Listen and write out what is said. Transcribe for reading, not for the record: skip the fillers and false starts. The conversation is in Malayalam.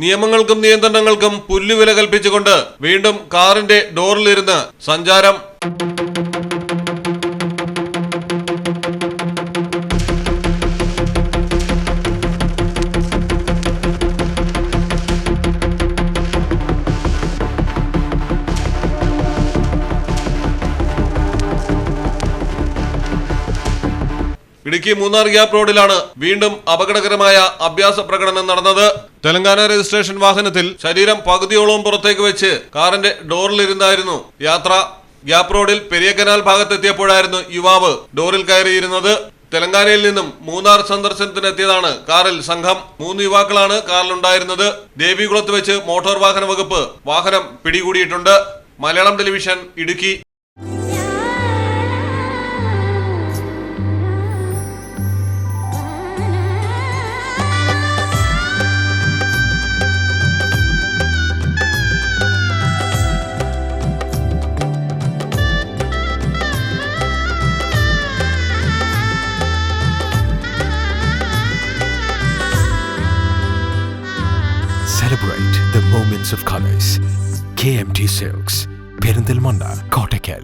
നിയമങ്ങൾക്കും നിയന്ത്രണങ്ങൾക്കും പുല്ലുവില കൽപ്പിച്ചുകൊണ്ട് വീണ്ടും കാറിന്റെ ഡോറിലിരുന്ന് സഞ്ചാരം. ഇടുക്കി മൂന്നാർ ഗ്യാപ് റോഡിലാണ് വീണ്ടും അപകടകരമായ അഭ്യാസ പ്രകടനം നടന്നത്. തെലങ്കാന രജിസ്ട്രേഷൻ വാഹനത്തിൽ ശരീരം പകുതിയോളം പുറത്തേക്ക് വെച്ച് കാറിന്റെ ഡോറിലിരുന്നായിരുന്നു യാത്ര. ഗ്യാപ് റോഡിൽ പെരിയ കനാൽ ഭാഗത്തെത്തിയപ്പോഴായിരുന്നു യുവാവ് ഡോറിൽ കയറിയിരുന്നത്. തെലങ്കാനയിൽ നിന്നും മൂന്നാർ സന്ദർശനത്തിനെത്തിയതാണ് കാറിൽ സംഘം. 3 യുവാക്കളാണ് കാറിലുണ്ടായിരുന്നത്. ദേവികുളത്ത് വെച്ച് മോട്ടോർ വാഹന വകുപ്പ് വാഹനം പിടികൂടിയിട്ടുണ്ട്. Malayalam television, Idukki. Celebrate the moments of colors. KMT Silks, Perindalmanda, Kottakkal.